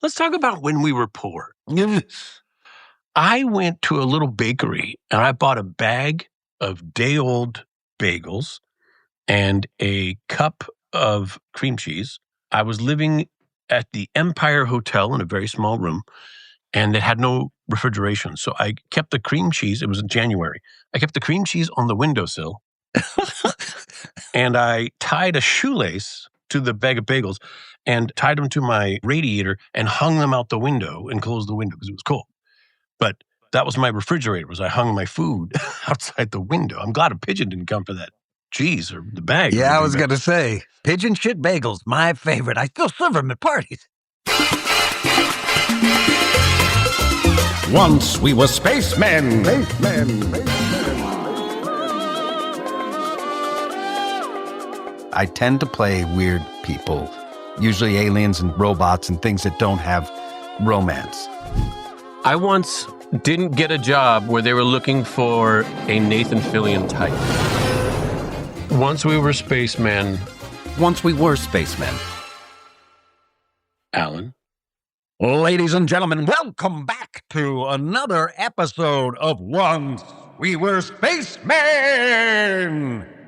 Let's talk about when we were poor. Yes. I went to a little bakery and I bought a bag of day-old bagels and a cup of cream cheese. I was living at the Empire Hotel in a very small room, and it had no refrigeration. So I kept the cream cheese. It was in January. I kept the cream cheese on the windowsill, and I tied a shoelace to the bag of bagels and tied them to my radiator and hung them out the window and closed the window because it was cold. But that was my refrigerator, was I hung my food outside the window. I'm glad a pigeon didn't come for that cheese or the bag. Yeah, I was going to say, pigeon shit bagels, my favorite. I still serve them at parties. Once we were spacemen. I tend to play weird people, usually aliens and robots and things that don't have romance. I once didn't get a job where they were looking for a Nathan Fillion type. Once we were spacemen. Once we were spacemen. Alan. Ladies and gentlemen, welcome back to another episode of Once We Were Spacemen.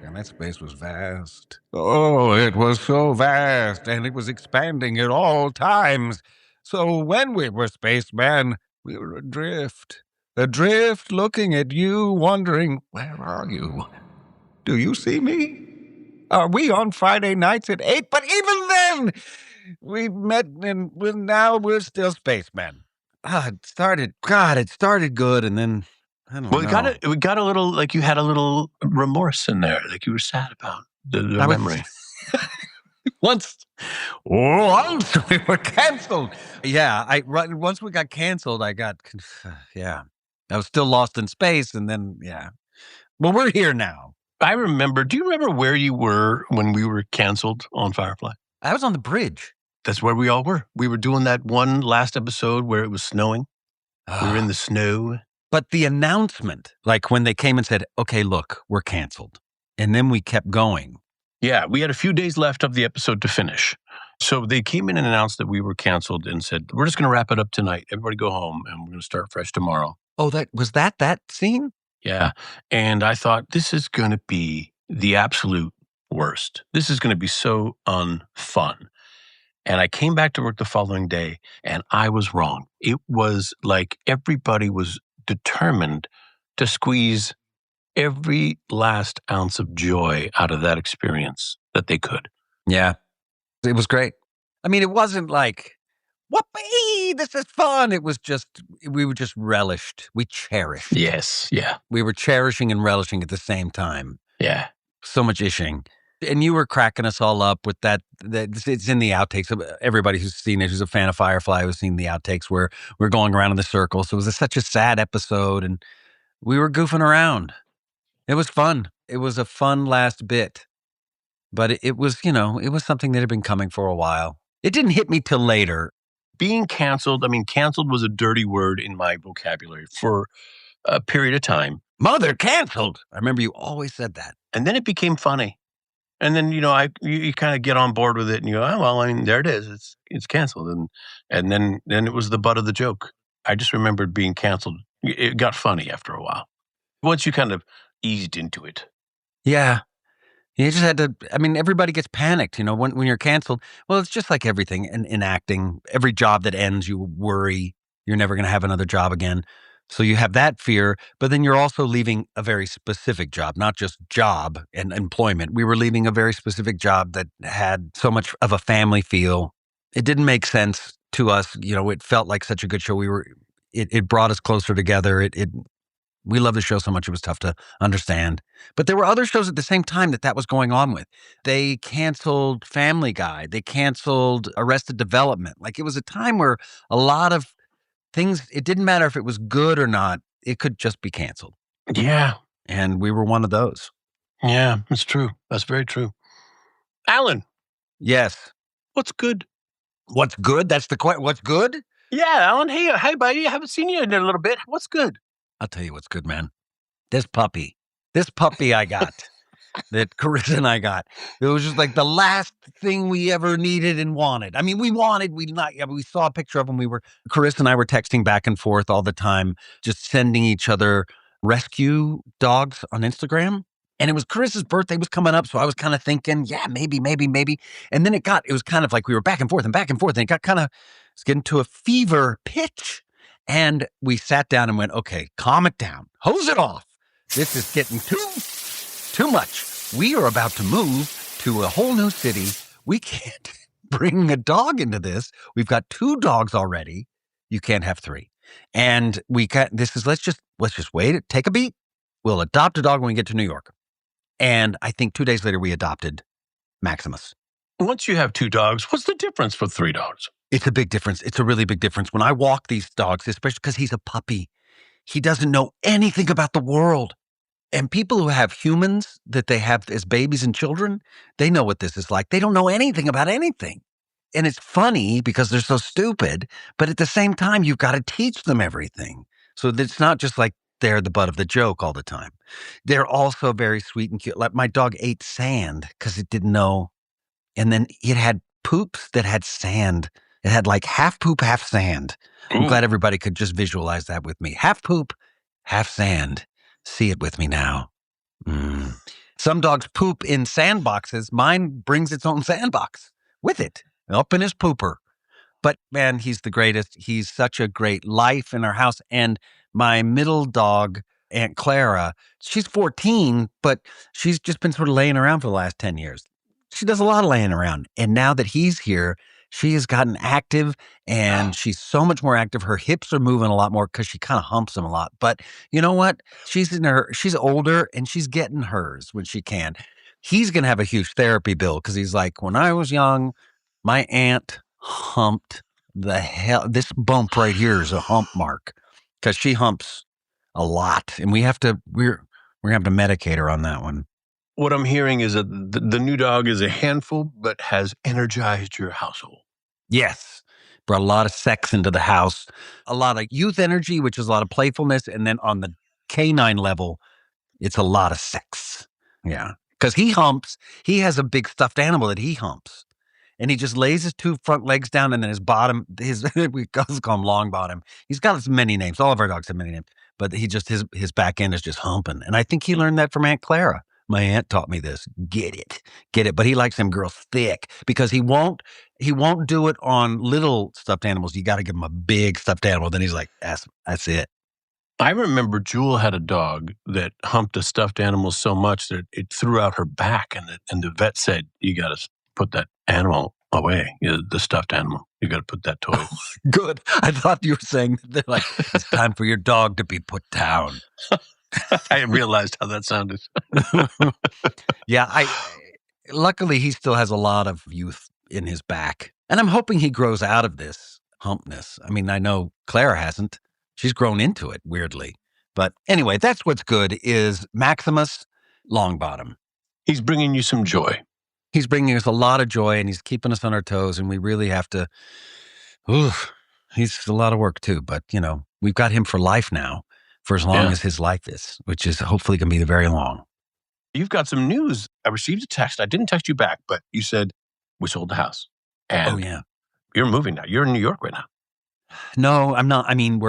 And that space was vast. Oh, it was so vast, and it was expanding at all times. So when we were spacemen, we were adrift looking at you, wondering, where are you? Do you see me? Are we on Friday nights at 8? But even then, we met, and now we're still spacemen. It started good, and then, I don't know. We got a little, like you had a little remorse in there, like you were sad about the memory. Once we were canceled. Yeah, once we got canceled, I was still lost in space, and then, well, we're here now. Do you remember where you were when we were canceled on Firefly? I was on the bridge. That's where we all were. We were doing that one last episode where it was snowing. We were in the snow. But the announcement, like when they came and said, okay, look, we're canceled. And then we kept going. Yeah, we had a few days left of the episode to finish. So they came in and announced that we were canceled and said, we're just going to wrap it up tonight. Everybody go home and we're going to start fresh tomorrow. Oh, that scene? Yeah. And I thought, this is going to be the absolute worst. This is going to be so unfun. And I came back to work the following day and I was wrong. It was like everybody was determined to squeeze every last ounce of joy out of that experience that they could. Yeah. It was great. I mean, it wasn't like, whoopee, this is fun. It was just, we were just relished. We cherished. Yes. Yeah. We were cherishing and relishing at the same time. Yeah. So much ishing. And you were cracking us all up with that. It's in the outtakes. Everybody who's seen it, who's a fan of Firefly, who's seen the outtakes where we're going around in the circle. So it was such a sad episode, and we were goofing around. It was fun. It was a fun last bit. But it was, it was something that had been coming for a while. It didn't hit me till later. Being canceled, canceled was a dirty word in my vocabulary for a period of time. Mother canceled. I remember you always said that. And then it became funny. And then, you kind of get on board with it and you go, oh, well, there it is. It's canceled. And then it was the butt of the joke. I just remembered being canceled. It got funny after a while. Once you kind of eased into it. Yeah. You just had to, everybody gets panicked, when you're canceled. Well, it's just like everything in acting. Every job that ends, you worry you're never going to have another job again. So you have that fear, but then you're also leaving a very specific job, not just job and employment. We were leaving a very specific job that had so much of a family feel. It didn't make sense to us. It felt like such a good show. It brought us closer together. We loved the show so much it was tough to understand. But there were other shows at the same time that was going on with. They canceled Family Guy. They canceled Arrested Development. Like, it was a time where a lot of things, it didn't matter if it was good or not. It could just be canceled. Yeah. And we were one of those. Yeah, that's true. That's very true. Alan. Yes. What's good? What's good? That's the question. What's good? Yeah, Alan. Hey, buddy. I haven't seen you in a little bit. What's good? I'll tell you what's good, man. This puppy I got. that Carissa and I got. It was just like the last thing we ever needed and wanted. I mean, we saw a picture of them. Carissa and I were texting back and forth all the time, just sending each other rescue dogs on Instagram. And it was Carissa's birthday was coming up. So I was kind of thinking, yeah, maybe. And then it was kind of like we were back and forth. And it got it's getting to a fever pitch. And we sat down and went, okay, calm it down. Hose it off. This is getting too much. We are about to move to a whole new city. We can't bring a dog into this. We've got 2 dogs already. You can't have 3. And let's just wait, take a beat. We'll adopt a dog when we get to New York. And I think 2 days later, we adopted Maximus. Once you have 2 dogs, what's the difference for 3 dogs? It's a big difference. It's a really big difference. When I walk these dogs, especially because he's a puppy, he doesn't know anything about the world. And people who have humans that they have as babies and children, they know what this is like. They don't know anything about anything. And it's funny because they're so stupid, but at the same time, you've got to teach them everything. So that it's not just like they're the butt of the joke all the time. They're also very sweet and cute. Like my dog ate sand because it didn't know. And then it had poops that had sand. It had like half poop, half sand. I'm glad everybody could just visualize that with me. Half poop, half sand. See it with me now. Some dogs poop in sandboxes. Mine brings its own sandbox with it, up in his pooper. But man, he's the greatest. He's such a great life in our house. And my middle dog, Aunt Clara, she's 14, but she's just been sort of laying around for the last 10 years. She does a lot of laying around. And now that he's here, she has gotten active and she's so much more active. Her hips are moving a lot more because she kind of humps them a lot. But you know what? She's older and she's getting hers when she can. He's going to have a huge therapy bill because he's like, when I was young, my aunt humped this bump right here is a hump mark because she humps a lot. And we're going to have to medicate her on that one. What I'm hearing is that the new dog is a handful, but has energized your household. Yes. Brought a lot of sex into the house, a lot of youth energy, which is a lot of playfulness. And then on the canine level, it's a lot of sex. Yeah. Because he humps. He has a big stuffed animal that he humps. And he just lays his 2 front legs down and then his bottom, we call him long bottom. He's got many names. All of our dogs have many names. But his back end is just humping. And I think he learned that from Aunt Clara. My aunt taught me this. Get it. But he likes them girls thick because he won't do it on little stuffed animals. You got to give him a big stuffed animal. Then he's like, that's it. I remember Jewel had a dog that humped a stuffed animal so much that it threw out her back, and the vet said, "You got to put that animal away. The stuffed animal. You got to put that toy." Good. I thought you were saying that they're like, it's time for your dog to be put down. I realized how that sounded. Yeah, luckily he still has a lot of youth in his back. And I'm hoping he grows out of this humpness. I mean, I know Clara hasn't. She's grown into it, weirdly. But anyway, that's what's good is Maximus Longbottom. He's bringing you some joy. He's bringing us a lot of joy, and he's keeping us on our toes, and we really have to... he's a lot of work, too. But, we've got him for life now. For as long as his life is, which is hopefully going to be very long. You've got some news. I received a text. I didn't text you back, but you said we sold the house. And you're moving now. You're in New York right now. No, I'm not. I mean,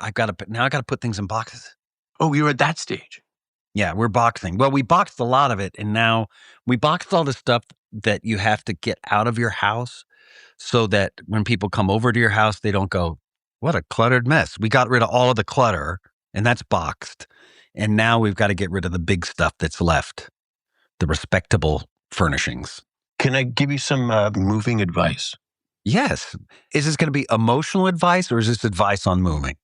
I got to put things in boxes. Oh, you're at that stage. Yeah, we're boxing. Well, we boxed a lot of it, and now we boxed all the stuff that you have to get out of your house so that when people come over to your house, they don't go, what a cluttered mess. We got rid of all of the clutter. And that's boxed. And now we've got to get rid of the big stuff that's left, the respectable furnishings. Can I give you some moving advice? Yes. Is this going to be emotional advice or is this advice on moving?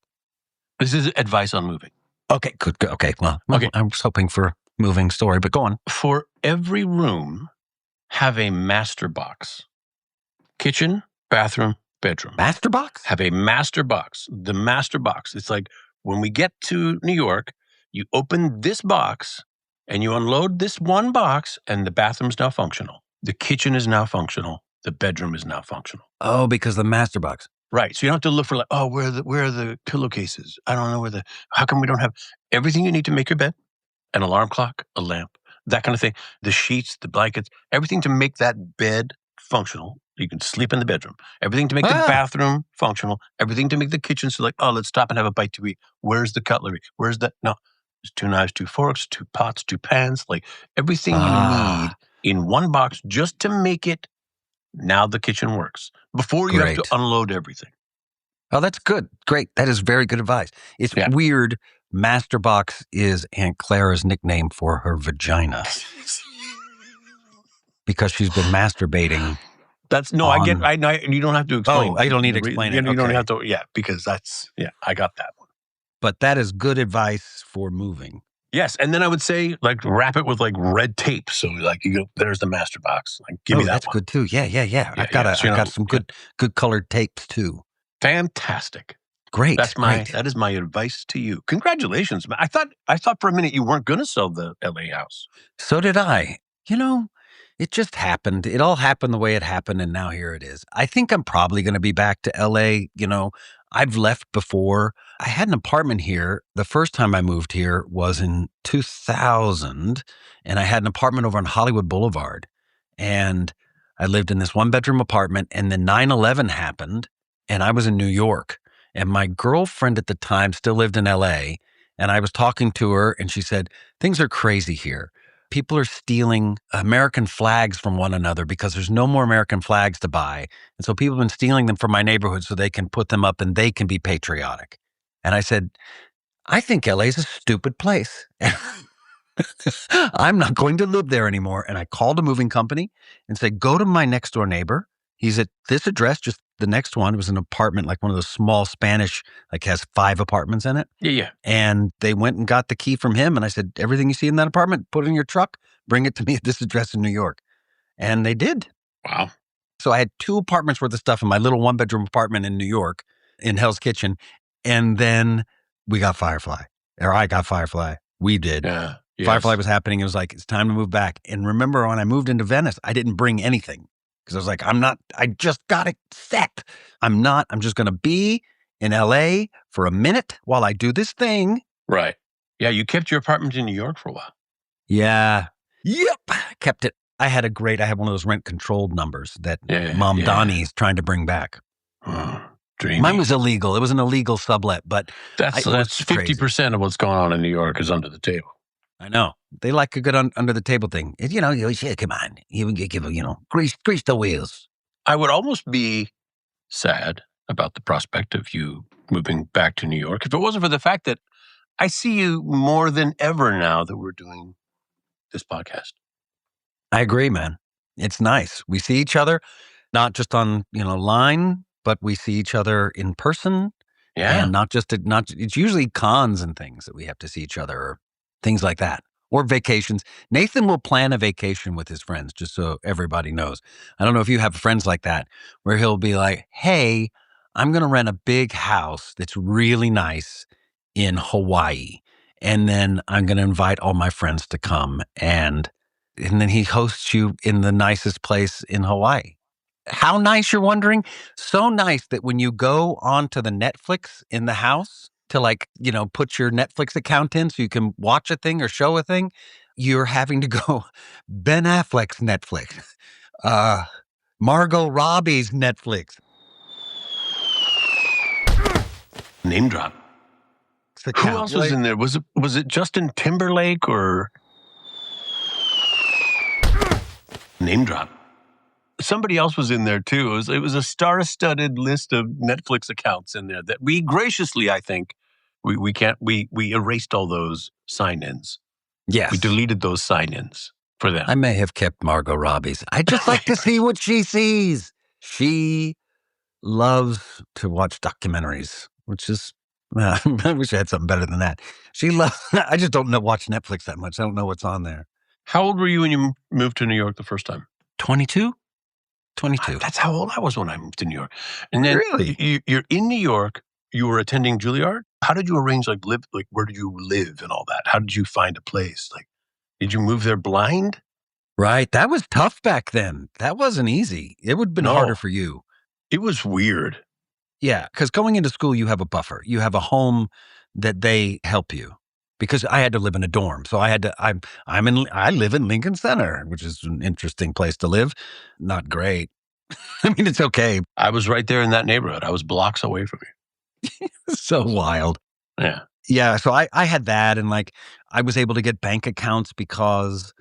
This is advice on moving. Okay, good. Okay, well, I was hoping for a moving story, but go on. For every room, have a master box. Kitchen, bathroom, bedroom. Master box? Have a master box. The master box. It's like, when we get to New York, you open this box and you unload this one box and the bathroom's now functional. The kitchen is now functional. The bedroom is now functional. Oh, because the master box. Right. So you don't have to look for like, oh, where are the pillowcases? I don't know how come we don't have everything you need to make your bed? An alarm clock, a lamp, that kind of thing. The sheets, the blankets, everything to make that bed functional. You can sleep in the bedroom. Everything to make the bathroom functional. Everything to make the kitchen. So like, oh, let's stop and have a bite to eat. Where's the cutlery? Where's the, no, there's 2 knives, 2 forks, 2 pots, 2 pans, like everything you need in one box just to make it. Now the kitchen works before you have to unload everything. Oh, that's good. Great. That is very good advice. It's weird. Master Box is Aunt Clara's nickname for her vagina. Because she's been masturbating. That's no, I get. You don't have to explain. Oh, I don't need to explain it. You don't have to. Yeah, because that's I got that one. But that is good advice for moving. Yes, and then I would say like wrap it with like red tape. So like you go, there's the master box. Like give me that. That's good too. Yeah. I've got some good colored tapes too. Fantastic. Great. That is my advice to you. Congratulations, man. I thought for a minute you weren't going to sell the LA house. So did I. It just happened. It all happened the way it happened, and now here it is. I think I'm probably going to be back to LA. I've left before. I had an apartment here. The first time I moved here was in 2000, and I had an apartment over on Hollywood Boulevard. And I lived in this 1-bedroom apartment, and then 9/11 happened, and I was in New York. And my girlfriend at the time still lived in LA, and I was talking to her, and she said, things are crazy here. People are stealing American flags from one another because there's no more American flags to buy. And so people have been stealing them from my neighborhood so they can put them up and they can be patriotic. And I said, I think LA is a stupid place. I'm not going to live there anymore. And I called a moving company and said, go to my next door neighbor. He's at this address, just the next one. It was an apartment, like one of those small Spanish, like has 5 apartments in it. Yeah. And they went and got the key from him. And I said, everything you see in that apartment, put it in your truck, bring it to me at this address in New York. And they did. Wow. So I had 2 apartments worth of stuff in my little 1-bedroom apartment in New York in Hell's Kitchen. And then we got Firefly, or I got Firefly. We did. Yeah. Yes. Firefly was happening. It was like, it's time to move back. And remember when I moved into Venice, I didn't bring anything. Because I was like, I just got it set. I'm just going to be in LA for a minute while I do this thing. Right. Yeah, you kept your apartment in New York for a while. Yeah. Yep. Kept it. I had one of those rent controlled numbers that Mom Donnie is trying to bring back. Dreamy. Mine was illegal. It was an illegal sublet, but that's 50% of what's going on in New York is under the table. I know. They like a good under the table thing. Come on, grease the wheels. I would almost be sad about the prospect of you moving back to New York if it wasn't for the fact that I see you more than ever now that we're doing this podcast. I agree, man. It's nice. We see each other, not just on line, but we see each other in person. Yeah, and it's usually cons and things that we have to see each other. Or things like that. Or vacations. Nathan will plan a vacation with his friends, just so everybody knows. I don't know if you have friends like that, where he'll be like, hey, I'm going to rent a big house that's really nice in Hawaii. And then I'm going to invite all my friends to come. And then he hosts you in the nicest place in Hawaii. How nice, you're wondering? So nice that when you go onto the Netflix in the house, to put your Netflix account in so you can watch a thing or show a thing, you're having to go Ben Affleck's Netflix, Margot Robbie's Netflix. Name drop. Who else was in there? Was it Justin Timberlake or name drop? Somebody else was in there too. It was a star-studded list of Netflix accounts in there that we graciously, I think, we erased all those sign-ins. Yes. We deleted those sign-ins for them. I may have kept Margot Robbie's. I just like to see what she sees. She loves to watch documentaries, which is, I wish I had something better than that. I just don't watch Netflix that much. I don't know what's on there. How old were you when you moved to New York the first time? 22. That's how old I was when I moved to New York. And then really? You're in New York. You were attending Juilliard. How did you arrange where did you live and all that? How did you find a place? Did you move there blind? Right. That was tough back then. That wasn't easy. It would have been harder for you. It was weird. Yeah, because going into school, you have a buffer. You have a home that they help you. because I had to live in a dorm. So I live in Lincoln Center, which is an interesting place to live. Not great. I mean, it's okay. I was right there in that neighborhood. I was blocks away from you. So wild. Yeah. Yeah. So I had that, and like I was able to get bank accounts because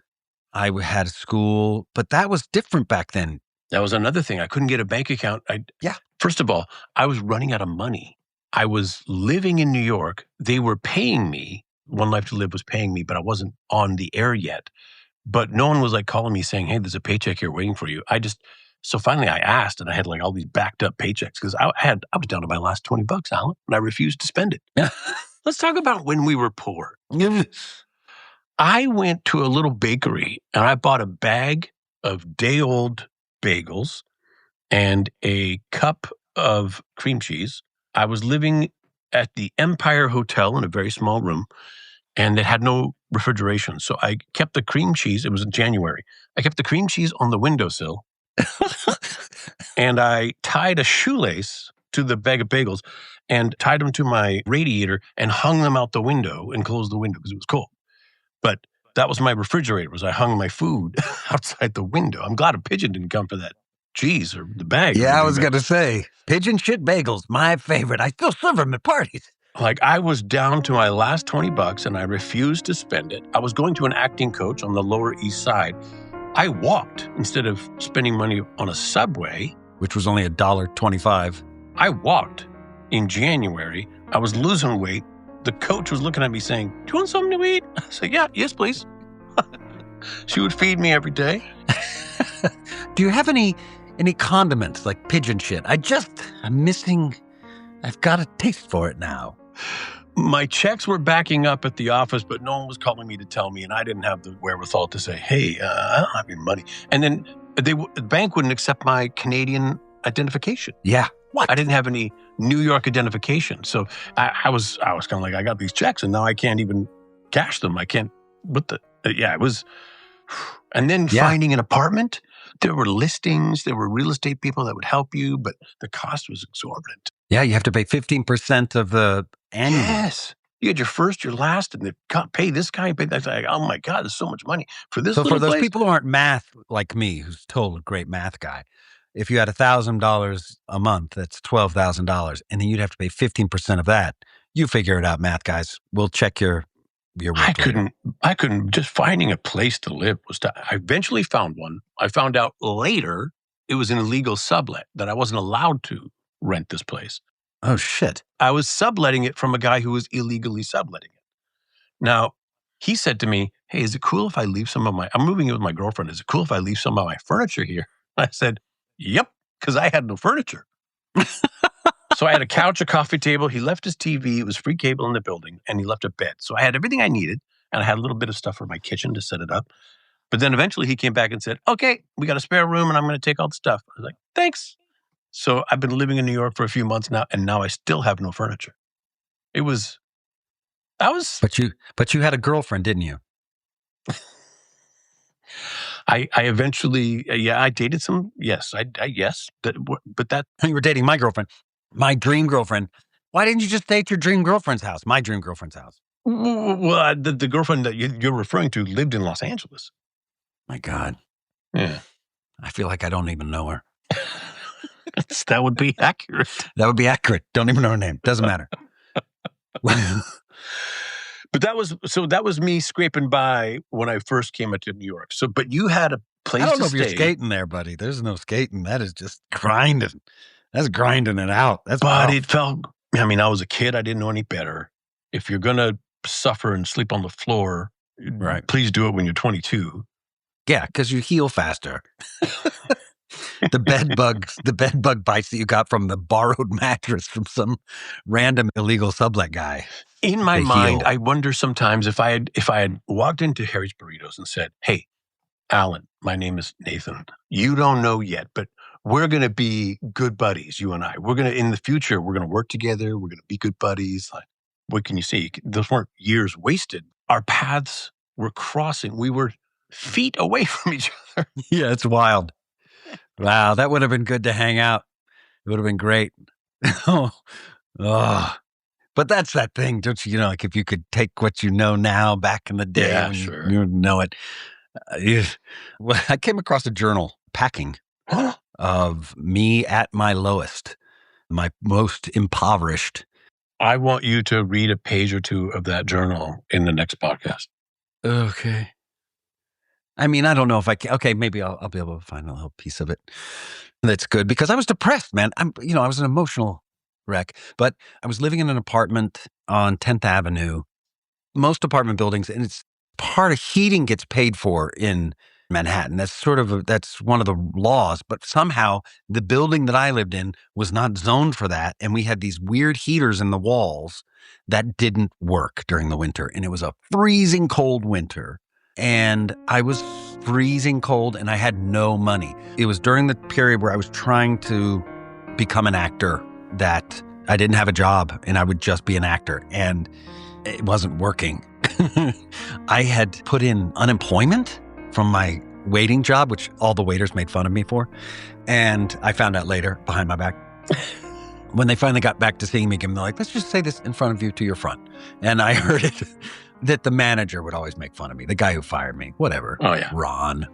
I had a school, but that was different back then. That was another thing. I couldn't get a bank account. Yeah. First of all, I was running out of money. I was living in New York. They were paying me. One Life to Live was paying me, but I wasn't on the air yet. But no one was like calling me saying, hey, there's a paycheck here waiting for you. So finally I asked, and I had like all these backed up paychecks because I was down to my last $20, Alan, and I refused to spend it. Yeah. Let's talk about when we were poor. I went to a little bakery and I bought a bag of day-old bagels and a cup of cream cheese. I was living at the Empire Hotel in a very small room, and it had no refrigeration. So I kept the cream cheese. It was in January. I kept the cream cheese on the windowsill, and I tied a shoelace to the bag of bagels and tied them to my radiator and hung them out the window and closed the window because it was cold. But that was my refrigerator, was I hung my food outside the window. I'm glad a pigeon didn't come for that cheese or the bag. Yeah, I was going to say, pigeon shit bagels, my favorite. I still serve them at parties. Like, I was down to my last $20 and I refused to spend it. I was going to an acting coach on the Lower East Side. I walked instead of spending money on a subway. Which was only $1.25. I walked in January. I was losing weight. The coach was looking at me saying, do you want something to eat? I said, yeah, yes, please. She would feed me every day. Do you have any condiments like pigeon shit? I'm missing, I've got a taste for it now. My checks were backing up at the office, but no one was calling me to tell me, and I didn't have the wherewithal to say, hey, I don't have your money. And then the bank wouldn't accept my Canadian identification. Yeah. What? I didn't have any New York identification. So I was kind of like, I got these checks, and now I can't even cash them. I can't, it was, and then finding an apartment. There were listings, there were real estate people that would help you, but the cost was exorbitant. Yeah, you have to pay 15% of the annual. Yes. You had your first, your last, and pay this guy, pay that guy. Oh my God, there's so much money for this. So for those place? people who aren't math like me, who's total great math guy, if you had $1,000 a month, that's $12,000, and then you'd have to pay 15% of that. You figure it out, math guys. We'll check your I couldn't. Just finding a place to live was tough. I eventually found one. I found out later it was an illegal sublet, that I wasn't allowed to rent this place. Oh, shit. I was subletting it from a guy who was illegally subletting it. Now, he said to me, hey, is it cool if I leave I'm moving in with my girlfriend. Is it cool if I leave some of my furniture here? I said, yep, because I had no furniture. So I had a couch, a coffee table. He left his TV. It was free cable in the building, and he left a bed. So I had everything I needed, and I had a little bit of stuff for my kitchen to set it up. But then eventually he came back and said, okay, we got a spare room, and I'm going to take all the stuff. I was like, thanks. So I've been living in New York for a few months now, and now I still have no furniture. But you had a girlfriend, didn't you? I eventually, I dated some. Yes, yes. But that you were dating my girlfriend, my dream girlfriend. Why didn't you just date your dream girlfriend's house? My dream girlfriend's house. Well, the girlfriend that you're referring to lived in Los Angeles. My God. Yeah. I feel like I don't even know her. That would be accurate. That would be accurate. Don't even know her name. Doesn't matter. But that was me scraping by when I first came into New York. So, but you had a place to stay. I don't know if you're skating there, buddy. There's no skating. That is just grinding. That's grinding it out. It felt, I was a kid. I didn't know any better. If you're going to suffer and sleep on the floor, right, please do it when you're 22. Yeah, because you heal faster. The bed bug bites that you got from the borrowed mattress from some random illegal sublet guy. In my mind, I wonder sometimes if I had walked into Harry's Burritos and said, hey, Alan, my name is Nathan. You don't know yet, but we're going to be good buddies, you and I. In the future, we're going to work together. We're going to be good buddies. Like, what can you see? Those weren't years wasted. Our paths were crossing. We were feet away from each other. Yeah, it's wild. Wow, that would have been good to hang out. It would have been great. Oh. But that's that thing, don't you? Like if you could take what you know now back in the day Yeah, when sure. you know it. Well, I came across a journal packing of me at my lowest, my most impoverished. I want you to read a page or two of that journal in the next podcast. Okay. I mean, I don't know if I can. Okay, maybe I'll be able to find a little piece of it. That's good because I was depressed, man. I was an emotional wreck, but I was living in an apartment on 10th Avenue. Most apartment buildings, and it's part of heating gets paid for in Manhattan. That's one of the laws, but somehow the building that I lived in was not zoned for that. And we had these weird heaters in the walls that didn't work during the winter. And it was a freezing cold winter. And I was freezing cold and I had no money. It was during the period where I was trying to become an actor that I didn't have a job and I would just be an actor. And it wasn't working. I had put in unemployment from my waiting job, which all the waiters made fun of me for. And I found out later behind my back. When they finally got back to seeing me again, they're like, let's just say this in front of you to your front. And I heard it that the manager would always make fun of me, the guy who fired me, whatever. Oh, yeah. Ron.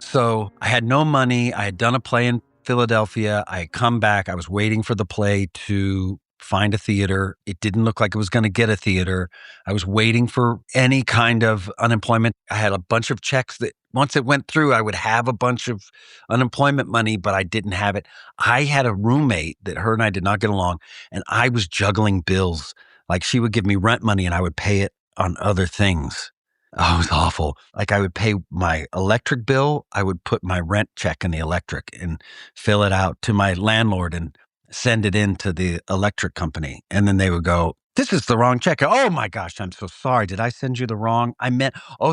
So I had no money. I had done a play in Philadelphia. I had come back. I was waiting for the play to find a theater. It didn't look like it was going to get a theater. I was waiting for any kind of unemployment. I had a bunch of checks that once it went through, I would have a bunch of unemployment money, but I didn't have it. I had a roommate that her and I did not get along, and I was juggling bills. Like she would give me rent money and I would pay it on other things. Oh, it was awful. Like I would pay my electric bill. I would put my rent check in the electric and fill it out to my landlord and send it in to the electric company. And then they would go, this is the wrong check. Oh my gosh, I'm so sorry. Did I send you the wrong?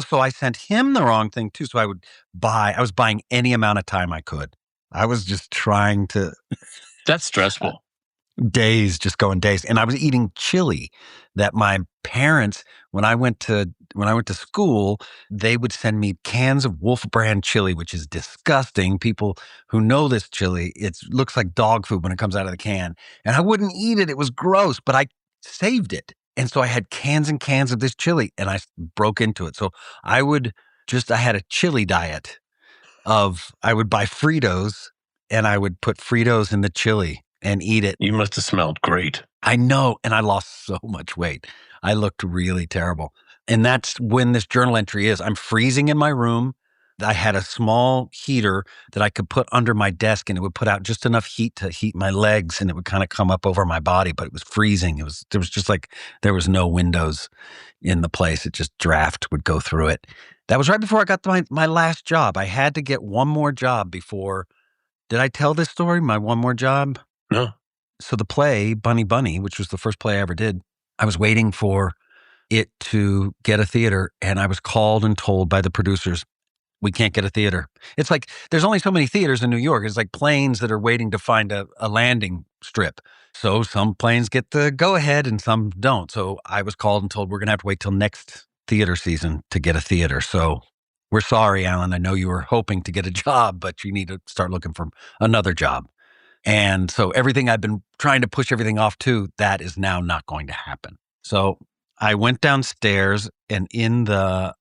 So I sent him the wrong thing too. So I was buying any amount of time I could. I was just trying to. That's stressful. Just going days. And I was eating chili that my parents, when I went to school, they would send me cans of Wolf brand chili, which is disgusting. People who know this chili, it looks like dog food when it comes out of the can. And I wouldn't eat it. It was gross, but I saved it. And so I had cans and cans of this chili and I broke into it. So I had a chili diet I would buy Fritos and I would put Fritos in the chili and eat it. You must have smelled great. I know. And I lost so much weight. I looked really terrible. And that's when this journal entry is. I'm freezing in my room. I had a small heater that I could put under my desk and it would put out just enough heat to heat my legs and it would kind of come up over my body, but it was freezing. There was no windows in the place. It just draft would go through it. That was right before I got my last job. I had to get one more job before. Did I tell this story? My one more job? No. So the play, Bunny Bunny, which was the first play I ever did, I was waiting for it to get a theater and I was called and told by the producers, we can't get a theater. It's like there's only so many theaters in New York. It's like planes that are waiting to find a landing strip. So some planes get the go ahead and some don't. So I was called and told we're going to have to wait till next theater season to get a theater. So we're sorry, Alan. I know you were hoping to get a job, but you need to start looking for another job. And so everything I've been trying to push everything off to, that is now not going to happen. So I went downstairs and in the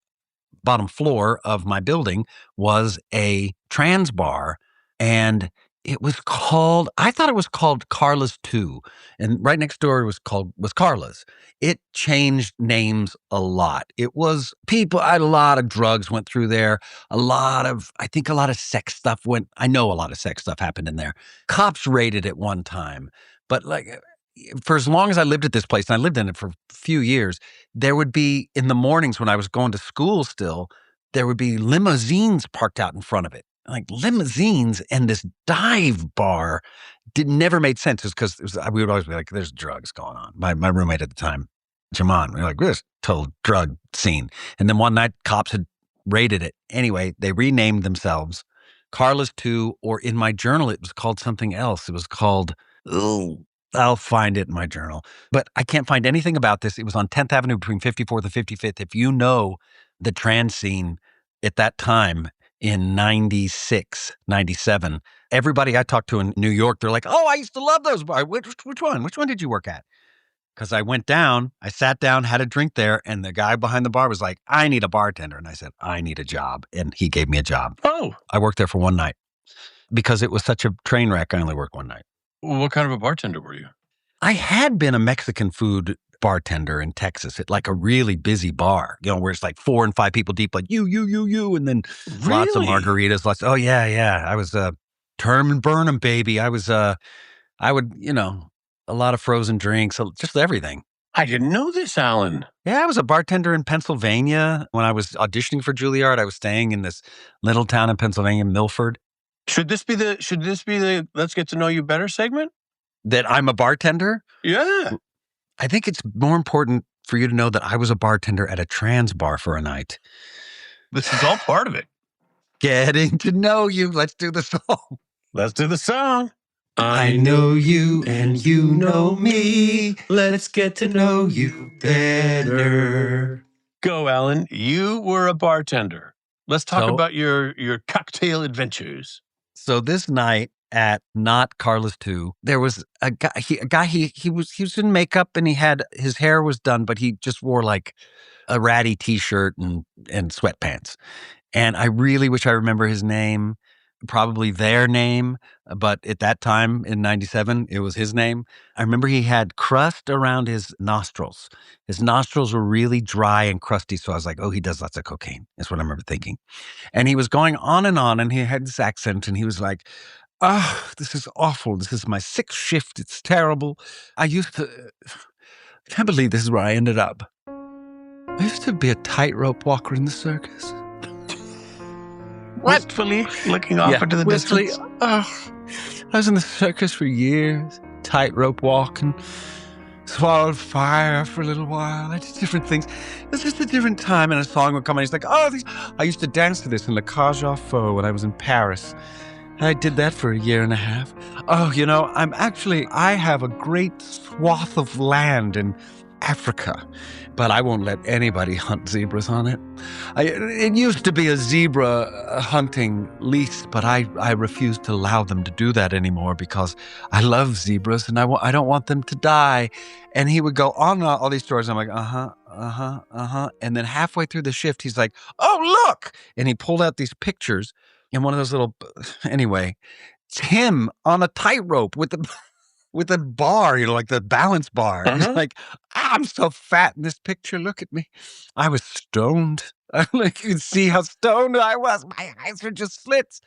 bottom floor of my building was a trans bar. And I thought it was called Carla's 2. And right next door was Carla's. It changed names a lot. It was a lot of drugs went through there. I think a lot of sex stuff I know a lot of sex stuff happened in there. Cops raided it one time. But for as long as I lived at this place, and I lived in it for a few years, there would be, in the mornings when I was going to school still, there would be limousines parked out in front of it. Like limousines and this dive bar never made sense. Because we would always be like, there's drugs going on. My roommate at the time, Jamon, we were like, this total drug scene. And then one night, cops had raided it. Anyway, they renamed themselves Carla's 2, or in my journal, it was called something else. It was called, I'll find it in my journal. But I can't find anything about this. It was on 10th Avenue between 54th and 55th. If you know the trans scene at that time in 96, 97, everybody I talked to in New York, they're like, oh, I used to love those bars. Which one? Which one did you work at? Because I went down, I sat down, had a drink there, and the guy behind the bar was like, I need a bartender. And I said, I need a job. And he gave me a job. Oh, I worked there for one night. Because it was such a train wreck, I only worked one night. what kind of a bartender were you? I had been a Mexican food bartender in Texas at like a really busy bar, where it's like 4 and 5 people deep, like you, and then lots of Really? margaritas. Oh, yeah. I was term and burn 'em, baby. I would, a lot of frozen drinks, just everything. I didn't know this, Alan. Yeah, I was a bartender in Pennsylvania. When I was auditioning for Juilliard, I was staying in this little town in Pennsylvania, Milford. Should this be the Let's Get to Know You Better segment? That I'm a bartender? Yeah. I think it's more important for you to know that I was a bartender at a trans bar for a night. This is all part of it. Getting to know you. Let's do the song. Let's do the song. I know you and you know me. Let's get to know you better. Go, Alan. You were a bartender. Let's talk about your cocktail adventures. So this night at Not Carlos 2, there was a guy. He was in makeup and his hair was done, but he just wore like a ratty t-shirt and sweatpants. And I really wish I remember his name, probably their name, but at that time in 97, it was his name. I remember he had crust around his nostrils. His nostrils were really dry and crusty, so I was like, oh, he does lots of cocaine. That's what I remember thinking. And he was going on, and he had this accent, and he was like, this is awful. This is my 6th shift. It's terrible. I can't believe this is where I ended up. I used to be a tightrope walker in the circus. Wistfully looking off into the distance. I was in the circus for years, tightrope walking, swallowed fire for a little while. I did different things. It was just a different time, and a song would come and he's like, I used to dance to this in the Cage aux Feux when I was in Paris. I did that for a year and a half. I have a great swath of land in Africa, but I won't let anybody hunt zebras on it. It used to be a zebra hunting lease, but I refuse to allow them to do that anymore because I love zebras and I don't want them to die. And he would go on all these stories. I'm like, And then halfway through the shift, he's like, oh, look. And he pulled out these pictures in one of those little, anyway, it's him on a tightrope with a bar, like the balance bar. He's like, I'm so fat in this picture. Look at me. I was stoned. Like, you can see how stoned I was. My eyes were just slits.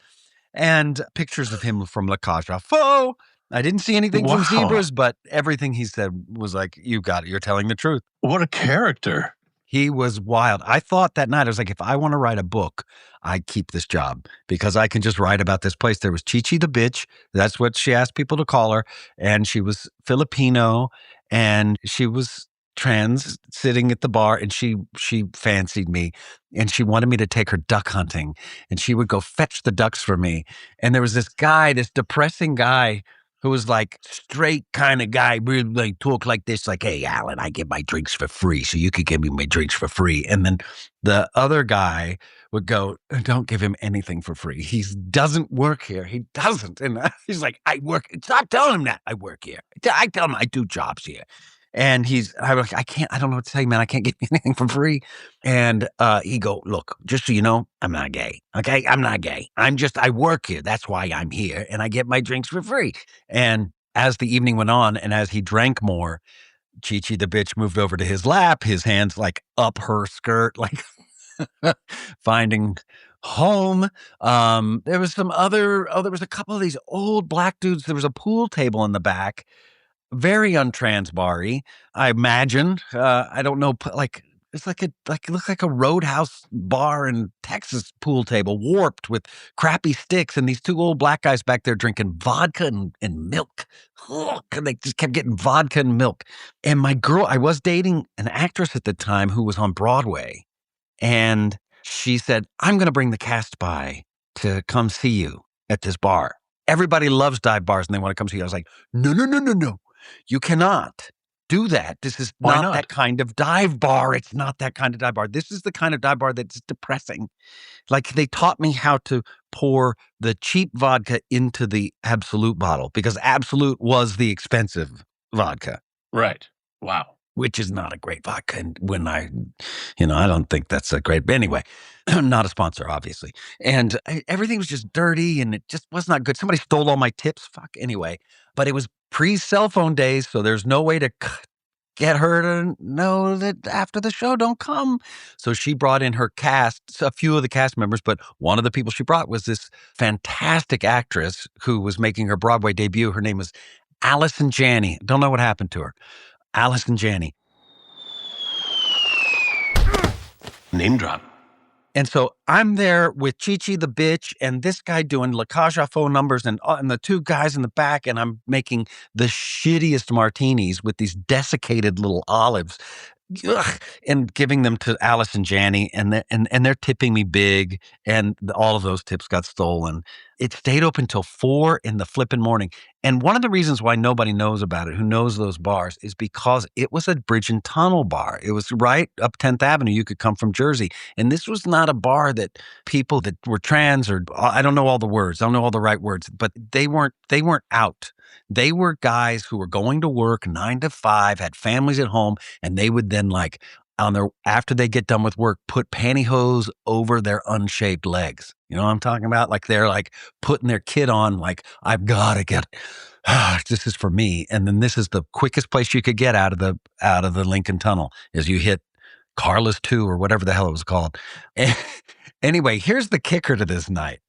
And pictures of him from La Cage aux Feux. I didn't see anything from zebras, but everything he said was like, you got it. You're telling the truth. What a character. He was wild. I thought that night, I was like, if I want to write a book, I keep this job because I can just write about this place. There was Chichi the bitch. That's what she asked people to call her. And she was Filipino and she was trans sitting at the bar and she fancied me and she wanted me to take her duck hunting and she would go fetch the ducks for me. And there was this depressing guy who was like straight kind of guy, really like talk like this, like, hey, Alan, I get my drinks for free, so you could give me my drinks for free. And then the other guy would go, don't give him anything for free. He doesn't work here. He doesn't. And he's like, I work. Stop telling him that I work here. I tell him I do jobs here. And I'm like, I don't know what to tell you, man. I can't give you anything for free. And he go, look, just so you know, I'm not gay. Okay, I'm not gay. I work here. That's why I'm here. And I get my drinks for free. And as the evening went on and as he drank more, Chichi the bitch moved over to his lap, his hands like up her skirt, like finding home. There was there was a couple of these old black dudes. There was a pool table in the back. Very untrans bar-y, I imagine. I don't know, like it's it looked like a roadhouse bar in Texas pool table, warped with crappy sticks, and these 2 old black guys back there drinking vodka and milk. And they just kept getting vodka and milk. And my girl, I was dating an actress at the time who was on Broadway, and she said, I'm going to bring the cast by to come see you at this bar. Everybody loves dive bars and they want to come see you. I was like, no. You cannot do that. This is not that kind of dive bar. It's not that kind of dive bar. This is the kind of dive bar that's depressing. Like, they taught me how to pour the cheap vodka into the Absolute bottle because Absolute was the expensive vodka. Right. Wow. which is not a great vodka. And when I don't think that's a great, but anyway, not a sponsor, obviously. And everything was just dirty and it just was not good. Somebody stole all my tips. Fuck. Anyway, but it was pre-cell phone days. So there's no way to get her to know that after the show, don't come. So she brought in her cast, a few of the cast members, but one of the people she brought was this fantastic actress who was making her Broadway debut. Her name was Allison Janney. Don't know what happened to her. Allison Janney. Name drop. And so I'm there with Chi-Chi the bitch and this guy doing La Cage aux Folles numbers and the two guys in the back, and I'm making the shittiest martinis with these desiccated little olives. Ugh, and giving them to Allison Janney, and they're tipping me big, and all of those tips got stolen. It stayed open till 4 in the flipping morning. And one of the reasons why nobody knows about it, who knows those bars, is because it was a bridge and tunnel bar. It was right up 10th Avenue. You could come from Jersey. And this was not a bar that people that were trans, or I don't know all the words. I don't know all the right words, but they weren't out. They were guys who were going to work 9 to 5, had families at home, and they would then after they get done with work, put pantyhose over their unshaped legs. You know what I'm talking about? Like they're like putting their kid on, like, I've got to get, this is for me. And then this is the quickest place you could get out of the Lincoln Tunnel is you hit Carla's 2 or whatever the hell it was called. Anyway, here's the kicker to this night.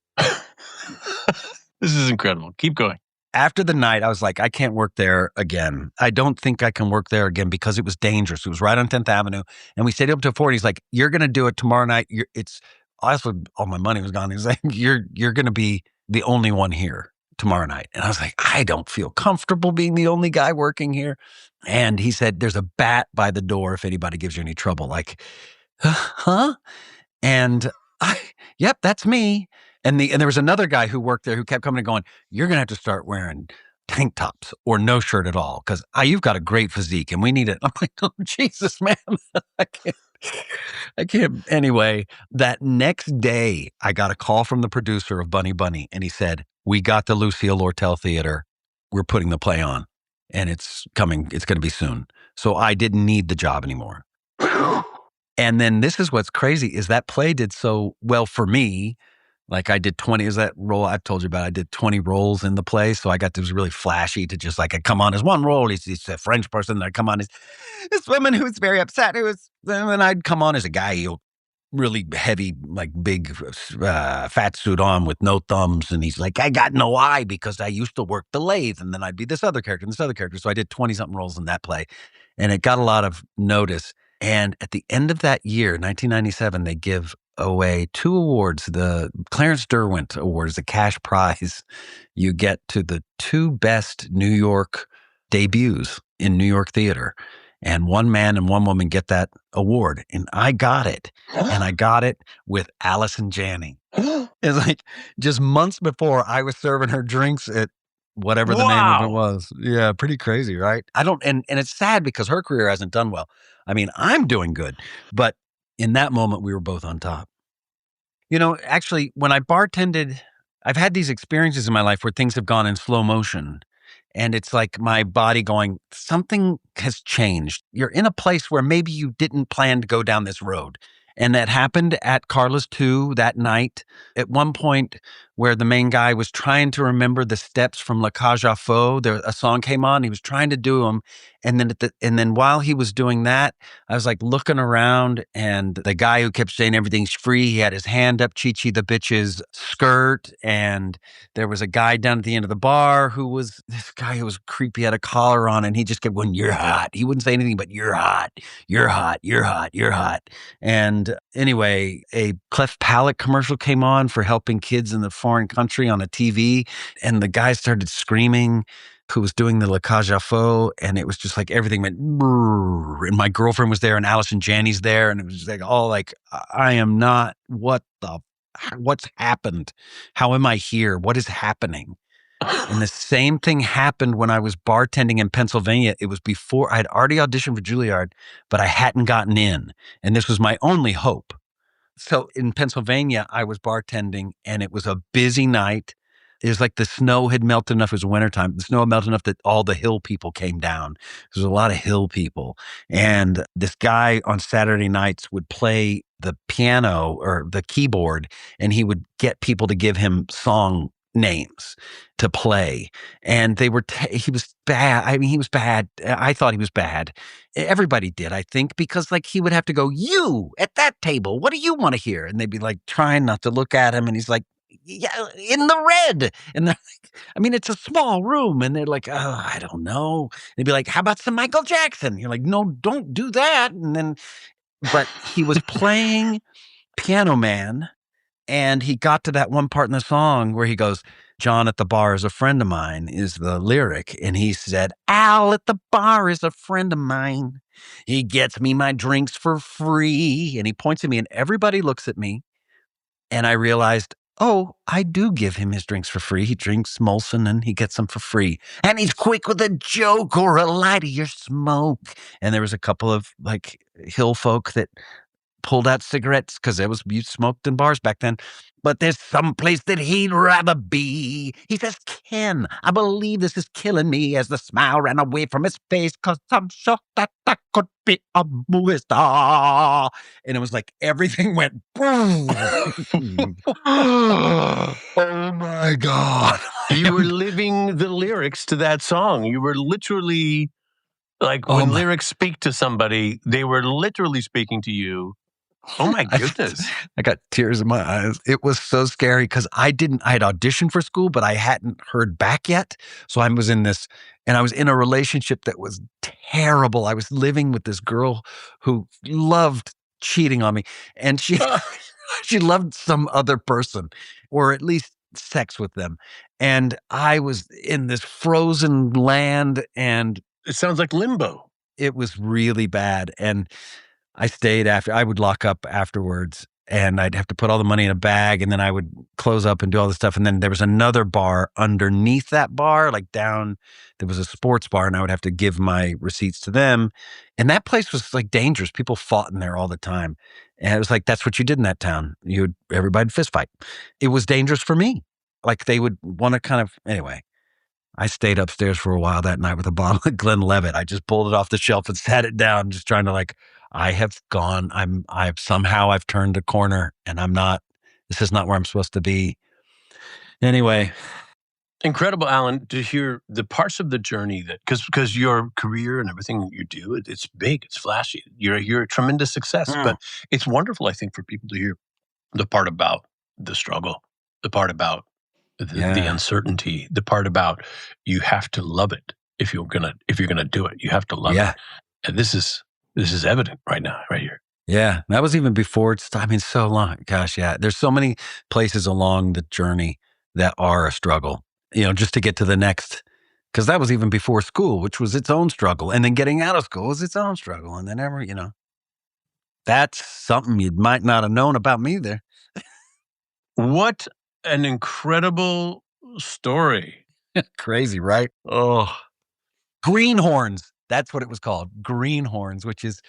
This is incredible. Keep going. After the night, I was like, I can't work there again. I don't think I can work there again because it was dangerous. It was right on 10th Avenue. And we stayed up till 4. He's like, you're going to do it tomorrow night. Also, all my money was gone. He's like, you're going to be the only one here tomorrow night. And I was like, I don't feel comfortable being the only guy working here. And he said, there's a bat by the door if anybody gives you any trouble. Like, huh? And yep, that's me. And there was another guy who worked there who kept coming and going, you're going to have to start wearing tank tops or no shirt at all because you've got a great physique and we need it. I'm like, oh, Jesus, man. I can't. Anyway, that next day, I got a call from the producer of Bunny Bunny, and he said, we got the Lucille Lortel Theater. We're putting the play on, and it's coming. It's going to be soon. So I didn't need the job anymore. And then this is what's crazy is that play did so well for me. Like I did 20, is that role I've told you about? I did 20 roles in the play. So I got this really flashy to just like, I come on as one role. He's a French person. I'd come on as this woman who's very upset. And I'd come on as a guy, really heavy, like big fat suit on with no thumbs. And he's like, I got no eye because I used to work the lathe. And then I'd be this other character and this other character. So I did 20 something roles in that play. And it got a lot of notice. And at the end of that year, 1997, they give away 2 awards. The Clarence Derwent Award is a cash prize you get to the 2 best New York debuts in New York theater. And one man and one woman get that award. And I got it. And I got it with Allison Janney. It's like just months before I was serving her drinks at whatever the name of it was. Yeah, pretty crazy, right? And it's sad because her career hasn't done well. I mean, I'm doing good, but in that moment, we were both on top. You know, actually, when I bartended, I've had these experiences in my life where things have gone in slow motion. And it's like my body going, something has changed. You're in a place where maybe you didn't plan to go down this road. And that happened at Carla's 2 that night. At one point where the main guy was trying to remember the steps from La Cage aux Folles, a song came on, he was trying to do them. And then while he was doing that, I was like looking around, and the guy who kept saying everything's free, he had his hand up Chi-Chi the bitch's skirt. And there was a guy down at the end of the bar this guy who was creepy, had a collar on, and he just kept going, you're hot. He wouldn't say anything but you're hot, you're hot, you're hot, you're hot. And anyway, a cleft palate commercial came on for helping kids in the foreign country on a TV. And the guy started screaming, who was doing the La Cage aux Folles, and it was just like everything went brrr, and my girlfriend was there and Allison Janney's there, and it was just like all like, I am not, what's happened? How am I here? What is happening? And the same thing happened when I was bartending in Pennsylvania. It was before I had already auditioned for Juilliard, but I hadn't gotten in, and this was my only hope. So in Pennsylvania, I was bartending, and it was a busy night. It was like the snow had melted enough. It was wintertime. The snow had melted enough that all the hill people came down. There's a lot of hill people. And this guy on Saturday nights would play the piano or the keyboard, and he would get people to give him song names to play. And they were, he was bad. I mean, he was bad. I thought he was bad. Everybody did, I think, because like he would have to go, you at that table, what do you want to hear? And they'd be like trying not to look at him. And he's like, yeah, in the red. And they're like, I mean, it's a small room. And they're like, oh, I don't know. And they'd be like, how about some Michael Jackson? You're like, no, don't do that. And then, but he was playing Piano Man. And he got to that one part in the song where he goes, John at the bar is a friend of mine is the lyric. And he said, Al at the bar is a friend of mine. He gets me my drinks for free. And he points at me and everybody looks at me. And I realized, oh, I do give him his drinks for free. He drinks Molson and he gets them for free. And he's quick with a joke or a light of your smoke. And there was a couple of like hill folk that pulled out cigarettes because you smoked in bars back then. But there's some place that he'd rather be. He says, Ken, I believe this is killing me as the smile ran away from his face because I'm sure that could be a movie star. And it was like everything went boom. Oh my God. You were living the lyrics to that song. You were literally like when lyrics speak to somebody, they were literally speaking to you. Oh my goodness. I got tears in my eyes. It was so scary because I had auditioned for school, but I hadn't heard back yet. So I was in this, and I was in a relationship that was terrible. I was living with this girl who loved cheating on me, and she loved some other person, or at least sex with them. And I was in this frozen land, and it sounds like limbo. It was really bad. And I stayed after. I would lock up afterwards, and I'd have to put all the money in a bag, and then I would close up and do all this stuff. And then there was another bar underneath that bar, like down, there was a sports bar, and I would have to give my receipts to them. And that place was like dangerous. People fought in there all the time. And it was like, that's what you did in that town. Everybody'd fist fight. It was dangerous for me. Like they would want to kind of, anyway. I stayed upstairs for a while that night with a bottle of Glenlivet. I just pulled it off the shelf and sat it down, just trying to like, I've turned a corner and this is not where I'm supposed to be. Anyway. Incredible, Alan, to hear the parts of the journey that, because your career and everything you do, it's big, it's flashy. You're a tremendous success, but it's wonderful, I think, for people to hear the part about the struggle, the part about the uncertainty, the part about you have to love it if you're gonna do it. You have to love it, and this is evident right now, right here. Yeah, that was even before. So long. Gosh, yeah. There's so many places along the journey that are a struggle. Just to get to the next, because that was even before school, which was its own struggle, and then getting out of school was its own struggle, and then that's something you might not have known about me there. What an incredible story. Crazy, right? Oh, Greenhorns. That's what it was called. Greenhorns, which is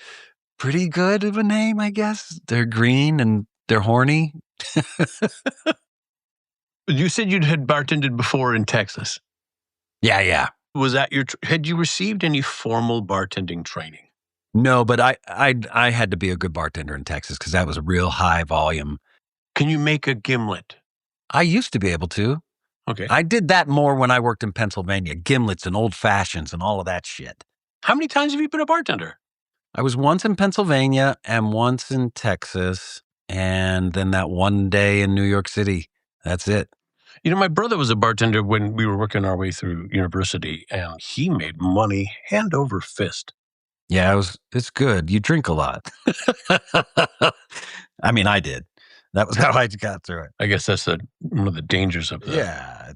pretty good of a name, I guess. They're green and they're horny. You said you had bartended before in Texas. Yeah. Was that had you received any formal bartending training? No, but I had to be a good bartender in Texas because that was a real high volume. Can you make a gimlet? I used to be able to. Okay. I did that more when I worked in Pennsylvania. Gimlets and old fashions and all of that shit. How many times have you been a bartender? I was once in Pennsylvania and once in Texas, and then that one day in New York City. That's it. My brother was a bartender when we were working our way through university, and he made money hand over fist. Yeah, it's good. You drink a lot. I mean, I did. That was how I got through it. I guess that's one of the dangers of that. Yeah,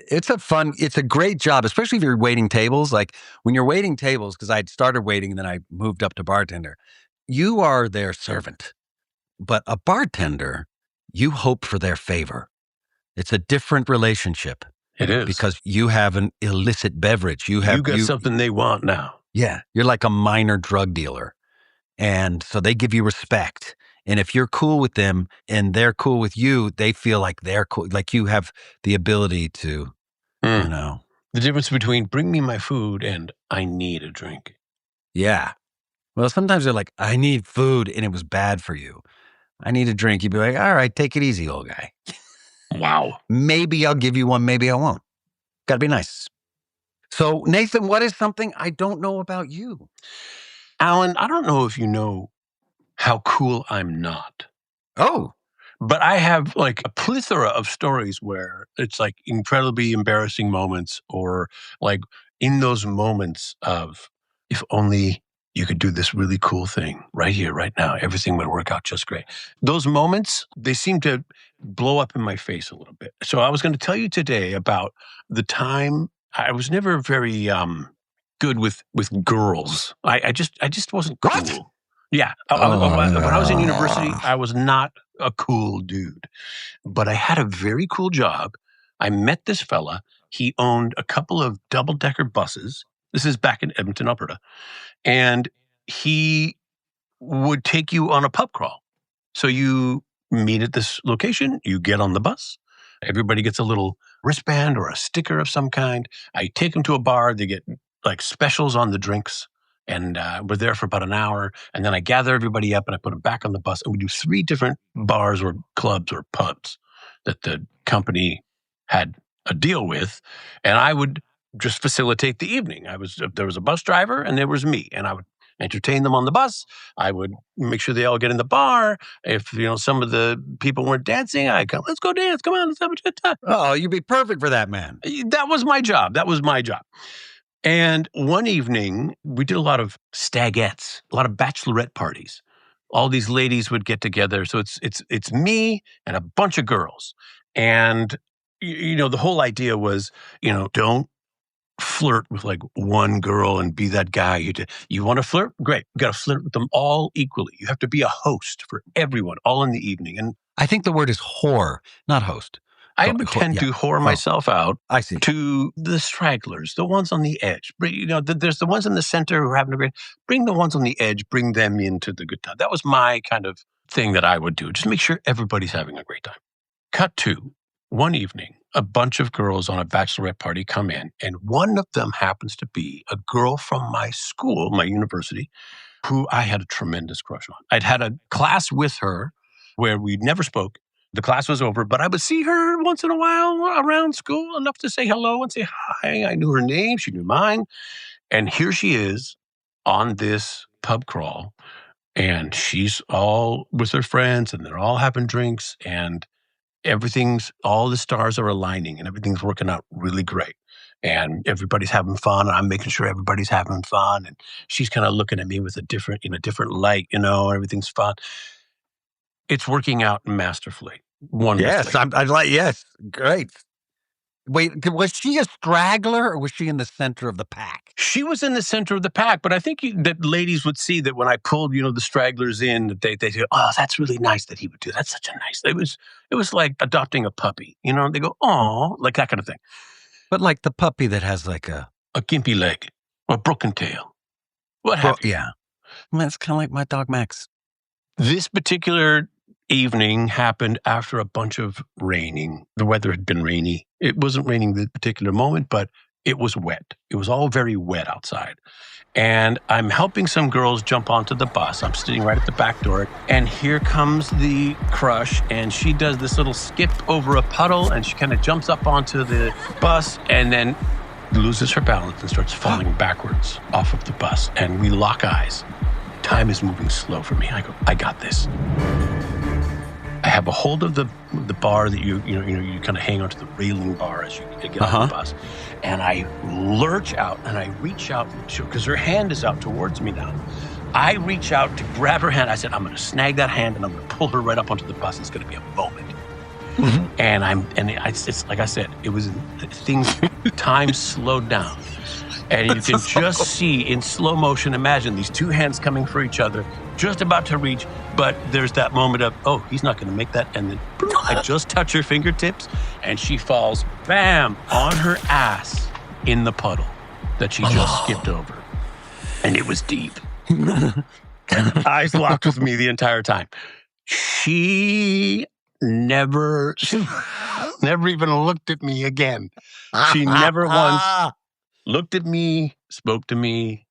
it's a great job, especially if you're waiting tables. Like when you're waiting tables, because I'd started waiting and then I moved up to bartender. You are their servant, but a bartender, you hope for their favor. It's a different relationship. It is. Because you have an illicit beverage. You got something they want now. Yeah. You're like a minor drug dealer. And so they give you respect. And if you're cool with them and they're cool with you, they feel like they're cool. Like you have the ability to, you know. The difference between bring me my food and I need a drink. Yeah. Well, sometimes they're like, I need food and it was bad for you. I need a drink. You'd be like, all right, take it easy, old guy. Wow. Maybe I'll give you one. Maybe I won't. Got to be nice. So, Nathan, what is something I don't know about you? Alan, I don't know if you know how cool I'm not. Oh. But I have like a plethora of stories where it's like incredibly embarrassing moments, or like in those moments of, if only you could do this really cool thing right here, right now, everything would work out just great. Those moments, they seem to blow up in my face a little bit. So I was going to tell you today about the time I was never very good with girls. I just wasn't cool. What? Yeah. When I was in university, I was not a cool dude, but I had a very cool job. I met this fella. He owned a couple of double-decker buses. This is back in Edmonton, Alberta. And he would take you on a pub crawl. So you meet at this location, you get on the bus. Everybody gets a little wristband or a sticker of some kind. I take them to a bar. They get like specials on the drinks. And we're there for about an hour. And then I gather everybody up and I put them back on the bus. And we do 3 different bars or clubs or pubs that the company had a deal with. And I would just facilitate the evening. There was a bus driver and there was me. And I would entertain them on the bus. I would make sure they all get in the bar. If, some of the people weren't dancing, I'd go, let's go dance. Come on, let's have a good time. Oh, you'd be perfect for that, man. That was my job. And one evening, we did a lot of stagettes, a lot of bachelorette parties. All these ladies would get together. So it's me and a bunch of girls. And, the whole idea was, don't flirt with like one girl and be that guy. You want to flirt? Great. You got to flirt with them all equally. You have to be a host for everyone all in the evening. And I think the word is whore, not host. I would tend to whore myself out I see. to the stragglers, the ones on the edge. There's the ones in the center who are having a great. Bring the ones on the edge, bring them into the good time. That was my kind of thing that I would do. Just make sure everybody's having a great time. Cut to one evening, a bunch of girls on a bachelorette party come in, and one of them happens to be a girl from my school, my university, who I had a tremendous crush on. I'd had a class with her where we never spoke. The class was over, but I would see her once in a while around school, enough to say hello and say hi. I knew her name. She knew mine. And here she is on this pub crawl, and she's all with her friends, and they're all having drinks, and all the stars are aligning, and everything's working out really great. And everybody's having fun, and I'm making sure everybody's having fun. And she's kind of looking at me with a different light, everything's fun. It's working out masterfully. Wonderfully. Yes, great. Wait, was she a straggler or was she in the center of the pack? She was in the center of the pack, but I think that ladies would see that when I pulled, the stragglers in, that they say, "Oh, that's really nice that he would do. That's such a nice." It was like adopting a puppy. They go, "Oh," like that kind of thing. But like the puppy that has like a gimpy leg or a broken tail. What have you? Yeah, that's kind of like my dog Max. This particular evening happened after a bunch of raining. The weather had been rainy. It wasn't raining the particular moment, but it was wet. It was all very wet outside. And I'm helping some girls jump onto the bus. I'm sitting right at the back door. And here comes the crush. And she does this little skip over a puddle. And she kind of jumps up onto the bus and then loses her balance and starts falling backwards off of the bus. And we lock eyes. Time is moving slow for me. I go, I got this. I have a hold of the bar that you kind of hang onto the railing bar as you get on the bus. And I lurch out and I reach out because her hand is out towards me now. I reach out to grab her hand. I said, I'm going to snag that hand and I'm going to pull her right up onto the bus. It's going to be a moment. Mm-hmm. And it's like I said, it was time slowed down. And you can just see in slow motion, imagine these two hands coming for each other, just about to reach, but there's that moment of, oh, he's not going to make that. And then I just touch her fingertips and she falls, bam, on her ass in the puddle that she just skipped over. And it was deep. Eyes locked with me the entire time. She never even looked at me again. She never once looked at me, spoke to me